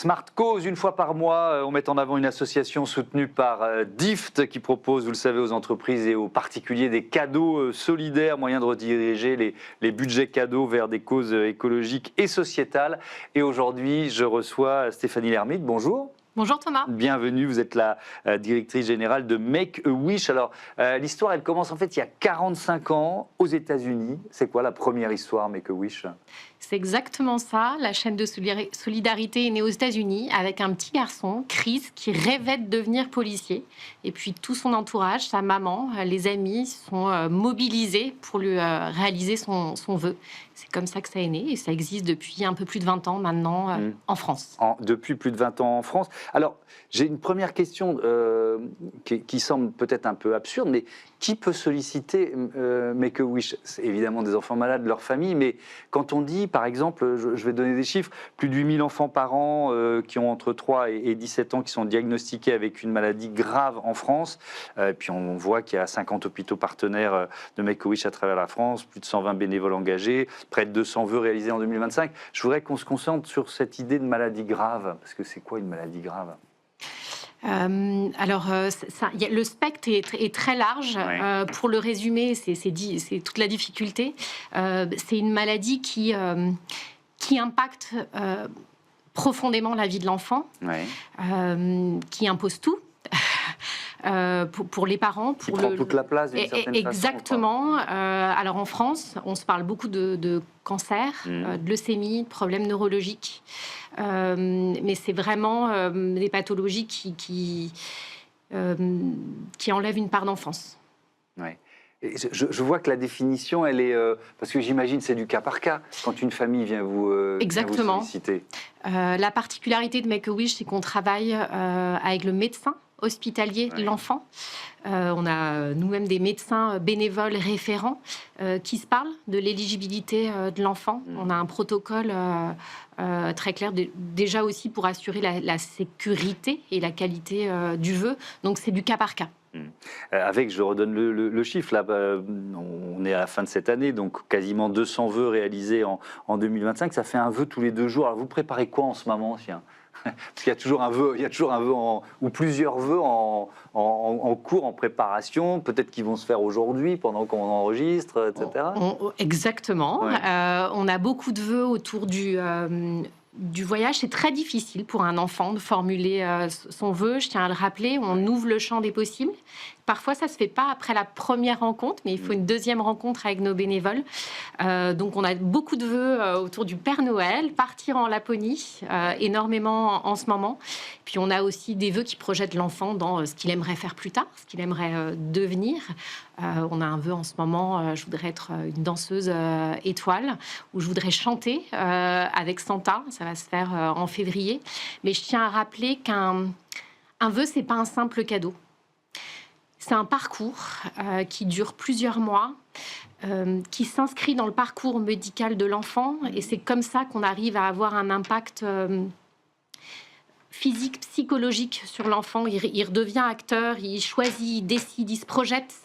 Smart Cause, une fois par mois, on met en avant une association soutenue par DIFT qui propose, vous le savez, aux entreprises et aux particuliers des cadeaux solidaires, moyen de rediriger les budgets cadeaux vers des causes écologiques et sociétales. Et aujourd'hui, je reçois Stéphanie Lermite. Bonjour. Bonjour Thomas. Bienvenue, vous êtes la directrice générale de Make-A-Wish. Alors, l'histoire, elle commence en fait il y a 45 ans aux États-Unis. C'est quoi la première histoire Make-A-Wish ? C'est exactement ça. La chaîne de solidarité est née aux États-Unis avec un petit garçon, Chris, qui rêvait de devenir policier. Et puis tout son entourage, sa maman, les amis sont mobilisés pour lui réaliser son vœu. C'est comme ça que ça est né et ça existe depuis un peu plus de 20 ans maintenant en France. Depuis plus de 20 ans en France. Alors, j'ai une première question qui semble peut-être un peu absurde, mais qui peut solliciter Make-A-Wish ? C'est évidemment des enfants malades, leur famille, mais quand on dit, par exemple, je vais donner des chiffres, plus de 8000 enfants par an qui ont entre 3 et 17 ans qui sont diagnostiqués avec une maladie grave en France, puis on voit qu'il y a 50 hôpitaux partenaires de Make-A-Wish à travers la France, plus de 120 bénévoles engagés, près de 200 vœux réalisés en 2025. Je voudrais qu'on se concentre sur cette idée de maladie grave, parce que c'est quoi une maladie grave ? Le spectre est très large. Ouais. Pour le résumer, c'est toute la difficulté. C'est une maladie qui impacte profondément la vie de l'enfant, Ouais. qui impose tout. Pour les parents, qui prend toute la place d'une certaine exactement. façon. Alors en France, on se parle beaucoup de cancer, de leucémie, de problèmes neurologiques, mais c'est vraiment des pathologies qui enlèvent une part d'enfance. Ouais. Et je vois que la définition, elle est... parce que j'imagine c'est du cas par cas, quand une famille vient vous solliciter. La particularité de Make-A-Wish, c'est qu'on travaille avec le médecin hospitalier de l'enfant. On a nous-mêmes des médecins bénévoles référents qui se parlent de l'éligibilité de l'enfant. On a un protocole très clair, déjà aussi pour assurer la sécurité et la qualité du vœu. Donc c'est du cas par cas. Avec, je redonne le chiffre, là, on est à la fin de cette année, donc quasiment 200 vœux réalisés en 2025. Ça fait un vœu tous les 2 jours. Alors vous préparez quoi en ce moment, tiens ? Parce qu'il y a toujours un vœu, ou plusieurs vœux en cours, en préparation, peut-être qu'ils vont se faire aujourd'hui pendant qu'on enregistre, etc. Exactement. Ouais. On a beaucoup de vœux autour du voyage. C'est très difficile pour un enfant de formuler son vœu. Je tiens à le rappeler, on ouvre le champ des possibles. Parfois, ça ne se fait pas après la première rencontre, mais il faut une deuxième rencontre avec nos bénévoles. Donc, on a beaucoup de vœux autour du Père Noël, partir en Laponie, énormément en ce moment. Puis, on a aussi des vœux qui projettent l'enfant dans ce qu'il aimerait faire plus tard, ce qu'il aimerait devenir. On a un vœu en ce moment, je voudrais être une danseuse étoile, ou je voudrais chanter avec Santa. Ça va se faire en février. Mais je tiens à rappeler qu'un vœu, ce n'est pas un simple cadeau. C'est un parcours qui dure plusieurs mois, qui s'inscrit dans le parcours médical de l'enfant. Et c'est comme ça qu'on arrive à avoir un impact physique, psychologique sur l'enfant. Il redevient acteur, il choisit, il décide, il se projette.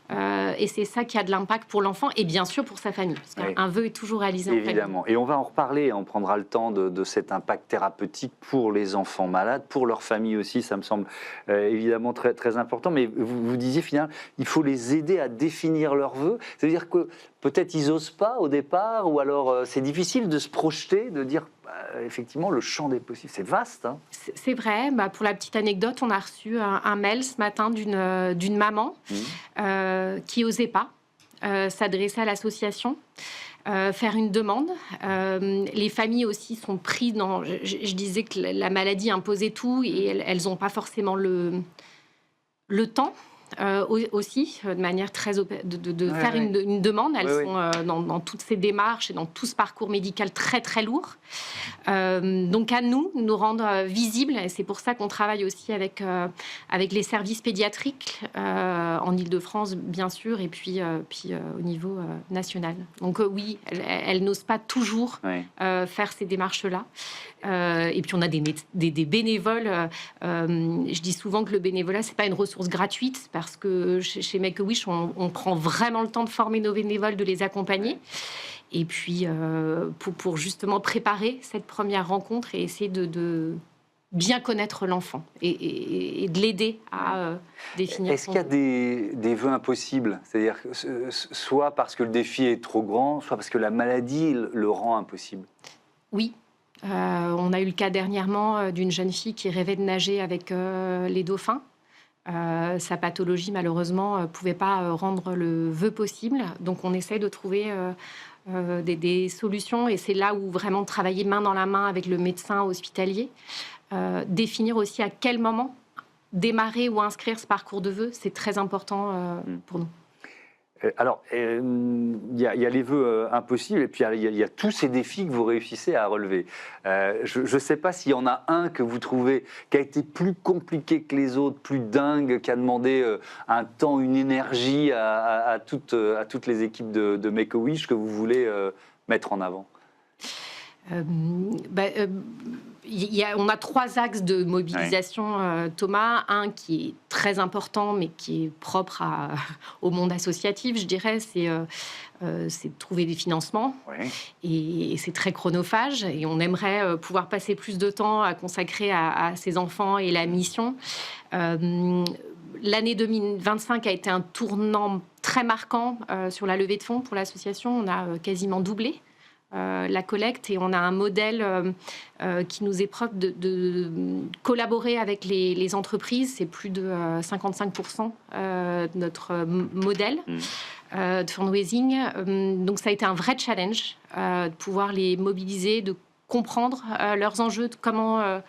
Et c'est ça qui a de l'impact pour l'enfant et bien sûr pour sa famille. Parce qu'un vœu est toujours réalisé en famille. Évidemment. Et on va en reparler, on prendra le temps de cet impact thérapeutique pour les enfants malades, pour leur famille aussi, ça me semble évidemment très, très important. Mais vous disiez finalement, il faut les aider à définir leurs vœux. C'est-à-dire que peut-être ils n'osent pas au départ, ou alors c'est difficile de se projeter, de dire effectivement le champ des possibles, c'est vaste. Hein. C'est vrai. Pour la petite anecdote, on a reçu un mail ce matin d'une maman qui n'osait pas s'adresser à l'association, faire une demande. Les familles aussi sont prises dans... Je disais que la maladie imposait tout et elles n'ont pas forcément le temps. Aussi, de manière très de faire une demande. Elles sont dans toutes ces démarches et dans tout ce parcours médical très, très lourd. Donc, à nous rendre visibles. Et c'est pour ça qu'on travaille aussi avec les services pédiatriques en Île-de-France, bien sûr, et puis au niveau national. Donc, oui, elles n'osent pas toujours faire ces démarches-là. Et puis, on a des bénévoles. Je dis souvent que le bénévolat, ce n'est pas une ressource gratuite, parce que chez Make-A-Wish, on prend vraiment le temps de former nos bénévoles, de les accompagner. Et puis, pour justement préparer cette première rencontre et essayer de bien connaître l'enfant et de l'aider à définir. Est-ce qu'il y a des vœux impossibles? C'est-à-dire soit parce que le défi est trop grand, soit parce que la maladie le rend impossible? Oui. On a eu le cas dernièrement d'une jeune fille qui rêvait de nager avec les dauphins. Sa pathologie, malheureusement, ne pouvait pas rendre le vœu possible. Donc, on essaie de trouver des solutions. Et c'est là où vraiment travailler main dans la main avec le médecin hospitalier. Définir aussi à quel moment démarrer ou inscrire ce parcours de vœux, c'est très important pour nous. Alors, il y a les vœux impossibles et puis il y a tous ces défis que vous réussissez à relever. Je ne sais pas s'il y en a un que vous trouvez qui a été plus compliqué que les autres, plus dingue, qui a demandé un temps, une énergie à toutes les équipes de Make-A-Wish que vous voulez mettre en avant. On a 3 axes de mobilisation, Thomas. Un qui est très important, mais qui est propre au monde associatif, je dirais, c'est de trouver des financements. Et c'est très chronophage. Et on aimerait pouvoir passer plus de temps à consacrer à ces enfants et la mission. L'année 2025 a été un tournant très marquant sur la levée de fonds pour l'association. On a quasiment doublé la collecte et on a un modèle qui nous est propre de collaborer avec les entreprises. C'est plus de 55% de notre modèle de fundraising. Donc ça a été un vrai challenge de pouvoir les mobiliser, de comprendre leurs enjeux, de comment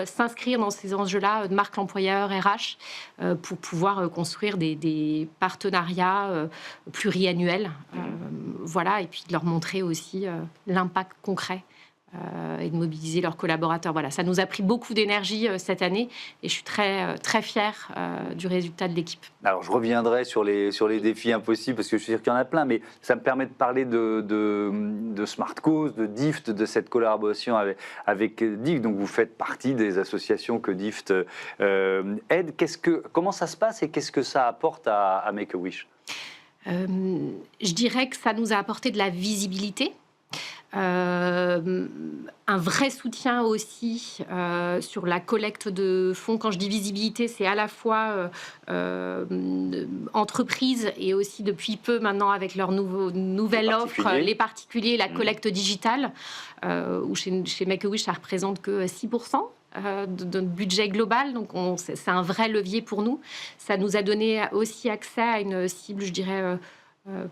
s'inscrire dans ces enjeux-là de marque employeur RH pour pouvoir construire des partenariats pluriannuels. Voilà, et puis de leur montrer aussi l'impact concret et de mobiliser leurs collaborateurs. Voilà, ça nous a pris beaucoup d'énergie cette année et je suis très, très fière du résultat de l'équipe. Alors, je reviendrai sur les défis impossibles parce que je suis sûr qu'il y en a plein, mais ça me permet de parler de Smart Cause, de DIFT, de cette collaboration avec DIFT. Donc, vous faites partie des associations que DIFT aide. Comment ça se passe et qu'est-ce que ça apporte à Make-A-Wish? Je dirais que ça nous a apporté de la visibilité. Un vrai soutien aussi sur la collecte de fonds. Quand je dis visibilité, c'est à la fois entreprises et aussi depuis peu maintenant avec leur nouvelle offre, les particuliers, la collecte digitale, où chez Make-A-Wish, ça représente que 6% de notre budget global. Donc, c'est un vrai levier pour nous. Ça nous a donné aussi accès à une cible, je dirais,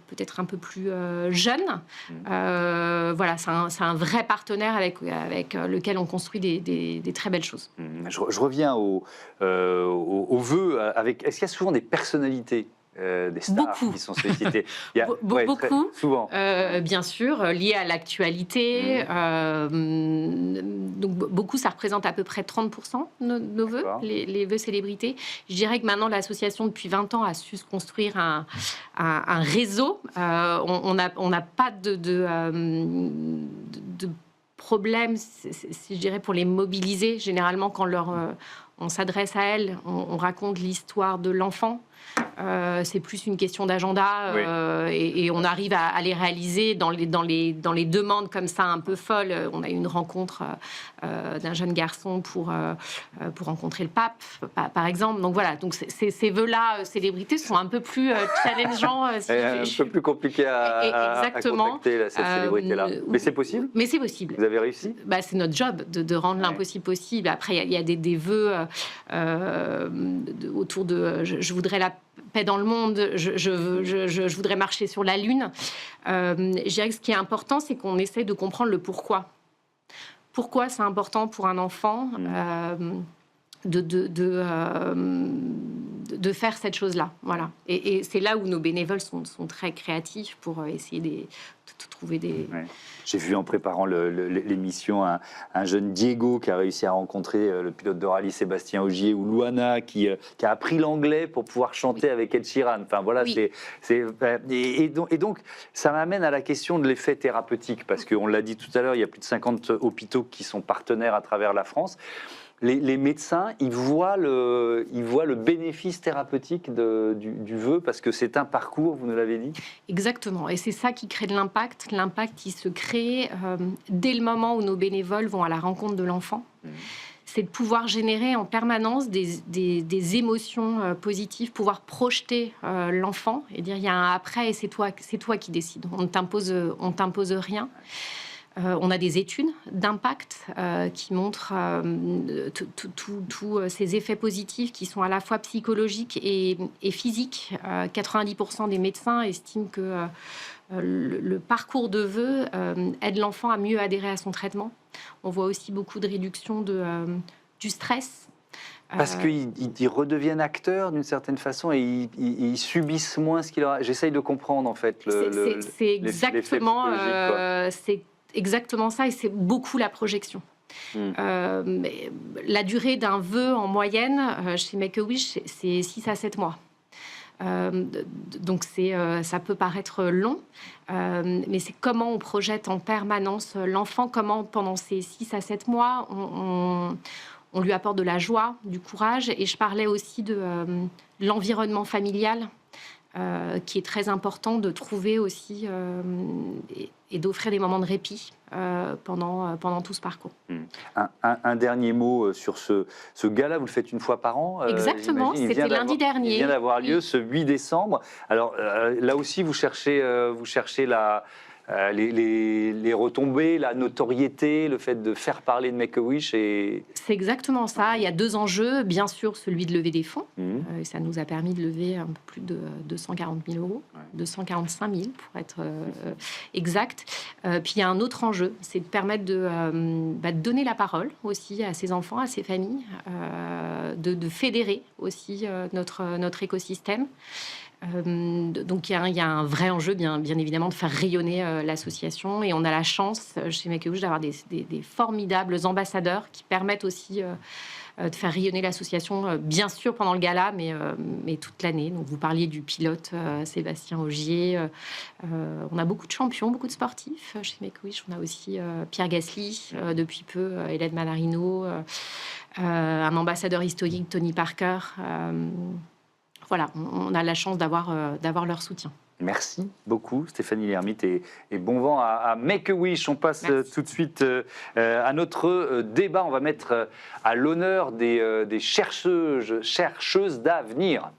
peut-être un peu plus jeune. Voilà, c'est un vrai partenaire avec lequel on construit des très belles choses. Je reviens aux vœux. Est-ce qu'il y a souvent des personnalités des stars qui sont sollicitées? Beaucoup, souvent. Bien sûr, liées à l'actualité. Donc, beaucoup, ça représente à peu près 30% de nos vœux, les vœux célébrités. Je dirais que maintenant, l'association, depuis 20 ans, a su se construire un réseau. On n'a pas de problème, je dirais, pour les mobiliser. Généralement, quand on s'adresse à elles, on raconte l'histoire de l'enfant. C'est plus une question d'agenda et on arrive à les réaliser dans les demandes comme ça un peu folles. On a eu une rencontre d'un jeune garçon pour rencontrer le pape, par exemple. Donc voilà, donc ces vœux-là, célébrités, sont un peu plus challengeants. Un peu plus compliqué à contacter cette célébrité-là. Mais c'est possible? Mais c'est possible. Vous avez réussi? C'est notre job de rendre l'impossible possible. Après, il y a des vœux autour de... Je voudrais la paix dans le monde, je voudrais marcher sur la Lune. Je dirais que ce qui est important, c'est qu'on essaie de comprendre le pourquoi. Pourquoi c'est important pour un enfant de faire cette chose-là. Voilà. Et c'est là où nos bénévoles sont très créatifs pour essayer de trouver des... J'ai vu en préparant l'émission un jeune Diego qui a réussi à rencontrer le pilote de rallye Sébastien Ogier, ou Luana qui a appris l'anglais pour pouvoir chanter avec Ed Sheeran. Enfin voilà, et donc ça m'amène à la question de l'effet thérapeutique, parce qu'on l'a dit tout à l'heure, il y a plus de 50 hôpitaux qui sont partenaires à travers la France. Les médecins, ils voient le bénéfice thérapeutique du vœu, parce que c'est un parcours, vous nous l'avez dit. Exactement, et c'est ça qui crée de l'impact. L'impact, il se crée dès le moment où nos bénévoles vont à la rencontre de l'enfant. c'est de pouvoir générer en permanence des émotions positives, pouvoir projeter l'enfant et dire il y a un après et c'est toi qui décides. On ne t'impose rien. On a des études d'impact qui montrent tous ces effets positifs qui sont à la fois psychologiques et physiques. 90% des médecins estiment que le parcours de vœux aide l'enfant à mieux adhérer à son traitement. On voit aussi beaucoup de réduction du stress. Parce qu'ils redeviennent acteurs d'une certaine façon et ils subissent moins ce qu'il leur a... J'essaye de comprendre en fait c'est exactement, c'est exactement ça et c'est beaucoup la projection. La durée d'un vœu en moyenne chez Make-A-Wish, c'est 6 à 7 mois. Donc ça peut paraître long, mais c'est comment on projette en permanence l'enfant, comment pendant ces 6 à 7 mois on lui apporte de la joie, du courage. Et je parlais aussi de l'environnement familial qui est très important de trouver aussi et d'offrir des moments de répit pendant tout ce parcours. Un dernier mot sur ce gala, vous le faites une fois par an. Exactement, c'était lundi dernier. Il vient d'avoir lieu ce 8 décembre. Alors là aussi, vous cherchez les retombées, la notoriété, le fait de faire parler de Make-A-Wish. C'est exactement ça. Il y a 2 enjeux. Bien sûr, celui de lever des fonds. Ça nous a permis de lever un peu plus de 240 000 euros, 245 000 pour être exact. Puis il y a un autre enjeu, c'est de permettre de donner la parole aussi à ces enfants, à ces familles, de fédérer aussi notre écosystème. Donc il y a un vrai enjeu, bien évidemment, de faire rayonner l'association. Et on a la chance, chez Make-A-Wish, d'avoir des formidables ambassadeurs qui permettent aussi de faire rayonner l'association, bien sûr pendant le gala, mais toute l'année. Donc vous parliez du pilote Sébastien Ogier. On a beaucoup de champions, beaucoup de sportifs chez Make-A-Wish. On a aussi Pierre Gasly, depuis peu, Hélène Manarino, un ambassadeur historique, Tony Parker. Voilà, on a la chance d'avoir leur soutien. Merci beaucoup Stéphanie Lhermitte et bon vent à Make-A-Wish. On passe tout de suite à notre débat. On va mettre à l'honneur des chercheuses d'avenir.